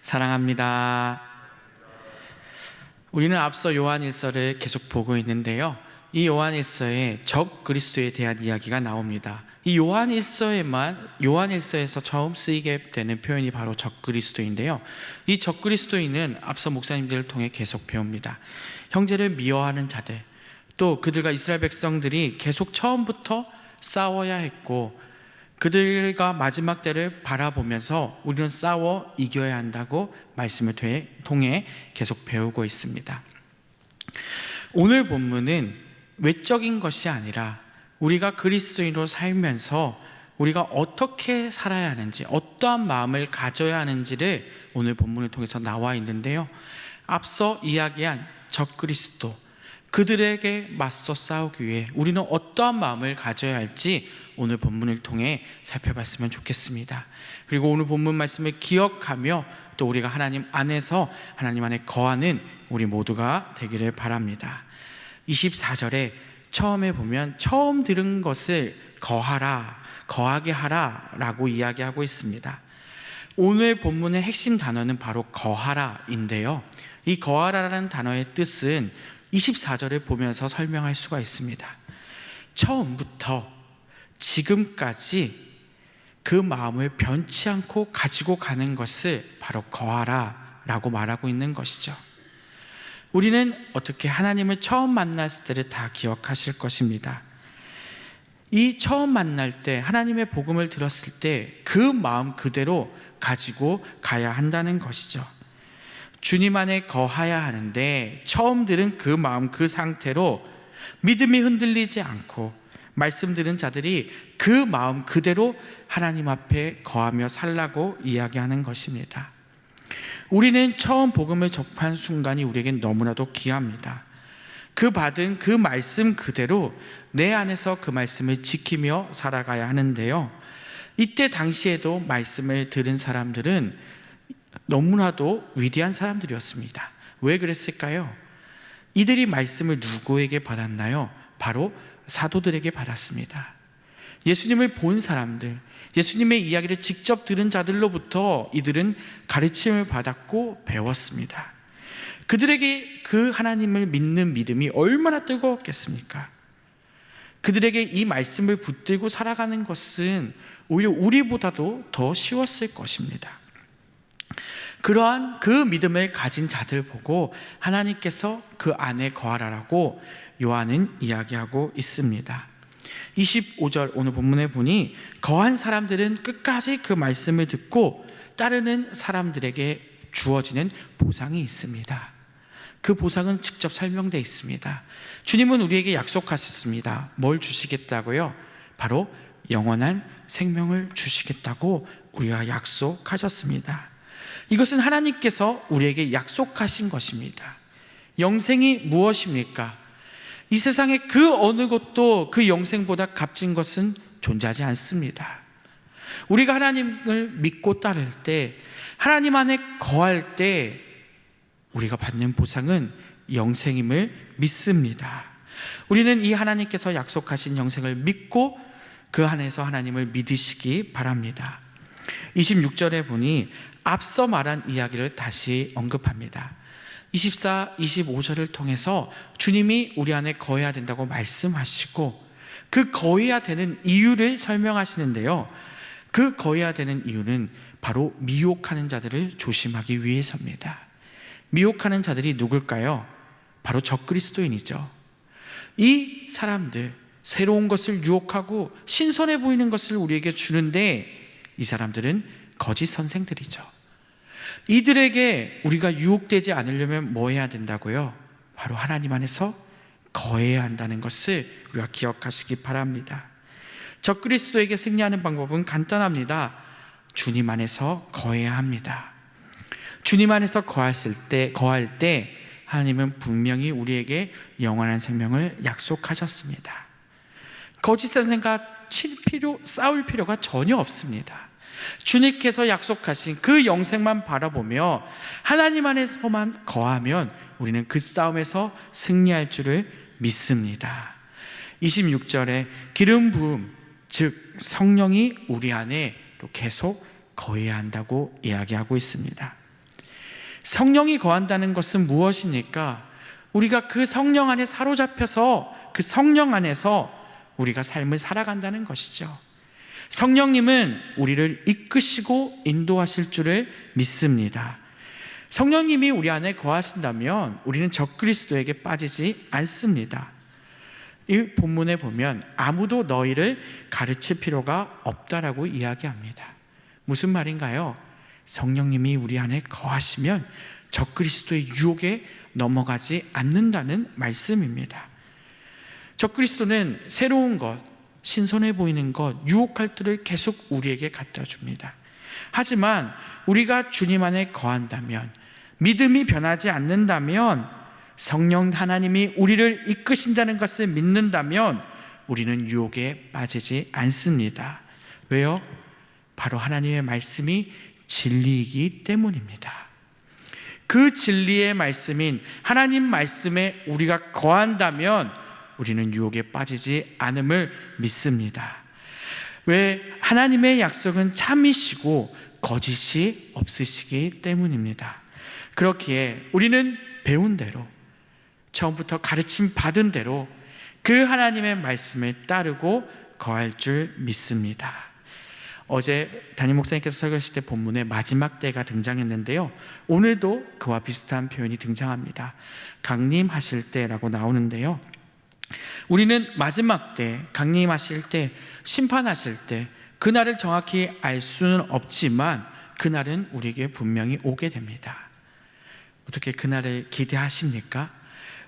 사랑합니다. 우리는 앞서 요한일서를 계속 보고 있는데요, 이 요한일서에 적 그리스도에 대한 이야기가 나옵니다. 이 요한일서에서 처음 쓰이게 되는 표현이 바로 적 그리스도인데요, 이 적 그리스도인은 앞서 목사님들을 통해 계속 배웁니다. 형제를 미워하는 자들, 또 그들과 이스라엘 백성들이 계속 처음부터 싸워야 했고, 그들과 마지막 때를 바라보면서 우리는 싸워 이겨야 한다고 말씀을 통해 계속 배우고 있습니다. 오늘 본문은 외적인 것이 아니라 우리가 그리스도인으로 살면서 우리가 어떻게 살아야 하는지, 어떠한 마음을 가져야 하는지를 오늘 본문을 통해서 나와 있는데요, 앞서 이야기한 적그리스도, 그들에게 맞서 싸우기 위해 우리는 어떠한 마음을 가져야 할지 오늘 본문을 통해 살펴봤으면 좋겠습니다. 그리고 오늘 본문 말씀을 기억하며 또 우리가 하나님 안에서 하나님 안에 거하는 우리 모두가 되기를 바랍니다. 24절에 처음에 보면 처음 들은 것을 거하게 하라 라고 이야기하고 있습니다. 오늘 본문의 핵심 단어는 바로 거하라인데요, 이 거하라라는 단어의 뜻은 24절을 보면서 설명할 수가 있습니다. 처음부터 지금까지 그 마음을 변치 않고 가지고 가는 것을 바로 거하라 라고 말하고 있는 것이죠. 우리는 어떻게 하나님을 처음 만났을 때를 다 기억하실 것입니다. 이 처음 만날 때, 하나님의 복음을 들었을 때 그 마음 그대로 가지고 가야 한다는 것이죠. 주님 안에 거하야 하는데 처음 들은 그 마음, 그 상태로 믿음이 흔들리지 않고 말씀 들은 자들이 그 마음 그대로 하나님 앞에 거하며 살라고 이야기하는 것입니다. 우리는 처음 복음을 접한 순간이 우리에겐 너무나도 귀합니다. 그 받은 그 말씀 그대로 내 안에서 그 말씀을 지키며 살아가야 하는데요, 이때 당시에도 말씀을 들은 사람들은 너무나도 위대한 사람들이었습니다. 왜 그랬을까요? 이들이 말씀을 누구에게 받았나요? 바로 사도들에게 받았습니다. 예수님을 본 사람들, 예수님의 이야기를 직접 들은 자들로부터 이들은 가르침을 받았고 배웠습니다. 그들에게 그 하나님을 믿는 믿음이 얼마나 뜨거웠겠습니까? 그들에게 이 말씀을 붙들고 살아가는 것은 오히려 우리보다도 더 쉬웠을 것입니다. 그러한 그 믿음을 가진 자들 보고 하나님께서 그 안에 거하라라고 요한은 이야기하고 있습니다. 25절 오늘 본문에 보니 거한 사람들은 끝까지 그 말씀을 듣고 따르는 사람들에게 주어지는 보상이 있습니다. 그 보상은 직접 설명되어 있습니다. 주님은 우리에게 약속하셨습니다. 뭘 주시겠다고요? 바로 영원한 생명을 주시겠다고 우리가 약속하셨습니다. 이것은 하나님께서 우리에게 약속하신 것입니다. 영생이 무엇입니까? 이 세상에 그 어느 것도 그 영생보다 값진 것은 존재하지 않습니다. 우리가 하나님을 믿고 따를 때, 하나님 안에 거할 때 우리가 받는 보상은 영생임을 믿습니다. 우리는 이 하나님께서 약속하신 영생을 믿고 그 안에서 하나님을 믿으시기 바랍니다. 26절에 보니 앞서 말한 이야기를 다시 언급합니다. 24, 25절을 통해서 주님이 우리 안에 거해야 된다고 말씀하시고 그 거해야 되는 이유를 설명하시는데요, 그 거해야 되는 이유는 바로 미혹하는 자들을 조심하기 위해서입니다. 미혹하는 자들이 누굴까요? 바로 적그리스도인이죠. 이 사람들, 새로운 것을 유혹하고 신선해 보이는 것을 우리에게 주는데 이 사람들은 거짓 선생들이죠. 이들에게 우리가 유혹되지 않으려면 뭐 해야 된다고요? 바로 하나님 안에서 거해야 한다는 것을 우리가 기억하시기 바랍니다. 적그리스도에게 승리하는 방법은 간단합니다. 주님 안에서 거해야 합니다. 주님 안에서 거할 때 하나님은 분명히 우리에게 영원한 생명을 약속하셨습니다. 거짓 선생과 싸울 필요가 전혀 없습니다. 주님께서 약속하신 그 영생만 바라보며 하나님 안에서만 거하면 우리는 그 싸움에서 승리할 줄을 믿습니다. 26절에 기름 부음, 즉 성령이 우리 안에 또 계속 거해야 한다고 이야기하고 있습니다. 성령이 거한다는 것은 무엇입니까? 우리가 그 성령 안에 사로잡혀서 그 성령 안에서 우리가 삶을 살아간다는 것이죠. 성령님은 우리를 이끄시고 인도하실 줄을 믿습니다. 성령님이 우리 안에 거하신다면 우리는 적그리스도에게 빠지지 않습니다. 이 본문에 보면 아무도 너희를 가르칠 필요가 없다라고 이야기합니다. 무슨 말인가요? 성령님이 우리 안에 거하시면 적그리스도의 유혹에 넘어가지 않는다는 말씀입니다. 적그리스도는 새로운 것, 신선해 보이는 것, 유혹할 때를 계속 우리에게 갖다 줍니다. 하지만 우리가 주님 안에 거한다면, 믿음이 변하지 않는다면, 성령 하나님이 우리를 이끄신다는 것을 믿는다면 우리는 유혹에 빠지지 않습니다. 왜요? 바로 하나님의 말씀이 진리이기 때문입니다. 그 진리의 말씀인 하나님 말씀에 우리가 거한다면 우리는 유혹에 빠지지 않음을 믿습니다. 왜? 하나님의 약속은 참이시고 거짓이 없으시기 때문입니다. 그렇기에 우리는 배운 대로, 처음부터 가르침 받은 대로 그 하나님의 말씀을 따르고 거할 줄 믿습니다. 어제 담임 목사님께서 설교하실 때 본문에 마지막 때가 등장했는데요, 오늘도 그와 비슷한 표현이 등장합니다. 강림하실 때라고 나오는데요, 우리는 마지막 때, 강림하실 때, 심판하실 때, 그날을 정확히 알 수는 없지만 그날은 우리에게 분명히 오게 됩니다. 어떻게 그날을 기대하십니까?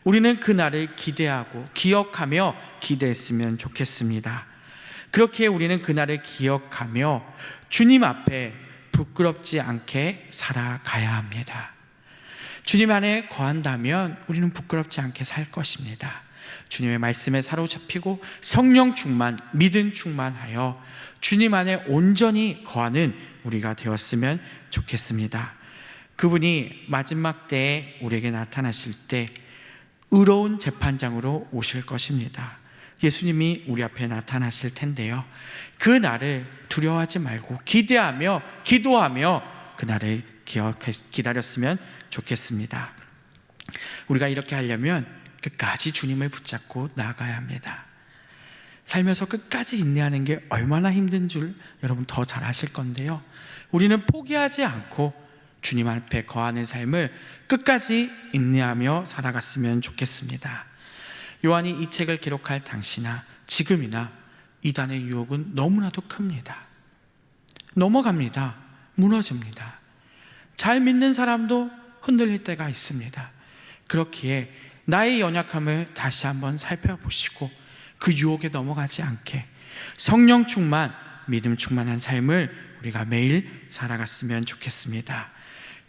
우리는 그날을 기대하고 기억하며 기대했으면 좋겠습니다. 그렇게 우리는 그날을 기억하며 주님 앞에 부끄럽지 않게 살아가야 합니다. 주님 안에 거한다면 우리는 부끄럽지 않게 살 것입니다. 주님의 말씀에 사로잡히고 성령 충만, 믿음 충만하여 주님 안에 온전히 거하는 우리가 되었으면 좋겠습니다. 그분이 마지막 때에 우리에게 나타나실 때 의로운 재판장으로 오실 것입니다. 예수님이 우리 앞에 나타나실 텐데요, 그 날을 두려워하지 말고 기대하며 기도하며 그 날을 기다렸으면 좋겠습니다. 우리가 이렇게 하려면 끝까지 주님을 붙잡고 나아가야 합니다. 살면서 끝까지 인내하는 게 얼마나 힘든 줄 여러분 더 잘 아실 건데요, 우리는 포기하지 않고 주님 앞에 거하는 삶을 끝까지 인내하며 살아갔으면 좋겠습니다. 요한이 이 책을 기록할 당시나 지금이나 이단의 유혹은 너무나도 큽니다. 넘어갑니다. 무너집니다. 잘 믿는 사람도 흔들릴 때가 있습니다. 그렇기에 나의 연약함을 다시 한번 살펴보시고 그 유혹에 넘어가지 않게 성령 충만, 믿음 충만한 삶을 우리가 매일 살아갔으면 좋겠습니다.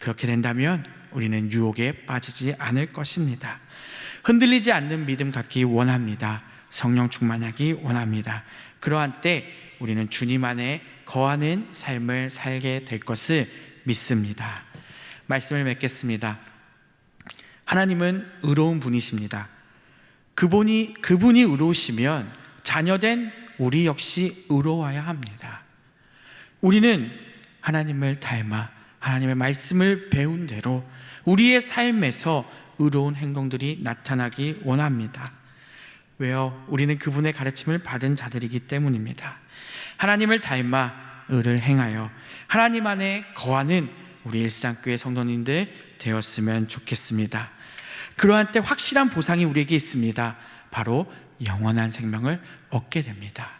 그렇게 된다면 우리는 유혹에 빠지지 않을 것입니다. 흔들리지 않는 믿음 갖기 원합니다. 성령 충만하기 원합니다. 그러한 때 우리는 주님 안에 거하는 삶을 살게 될 것을 믿습니다. 말씀을 맺겠습니다. 하나님은 의로운 분이십니다. 그분이 의로우시면 자녀된 우리 역시 의로워야 합니다. 우리는 하나님을 닮아 하나님의 말씀을 배운 대로 우리의 삶에서 의로운 행동들이 나타나기 원합니다. 왜요? 우리는 그분의 가르침을 받은 자들이기 때문입니다. 하나님을 닮아 의를 행하여 하나님 안에 거하는 우리 일상교회 성도님들 되었으면 좋겠습니다. 그러한 때 확실한 보상이 우리에게 있습니다. 바로 영원한 생명을 얻게 됩니다.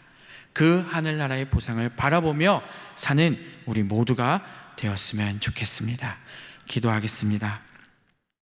그 하늘나라의 보상을 바라보며 사는 우리 모두가 되었으면 좋겠습니다. 기도하겠습니다.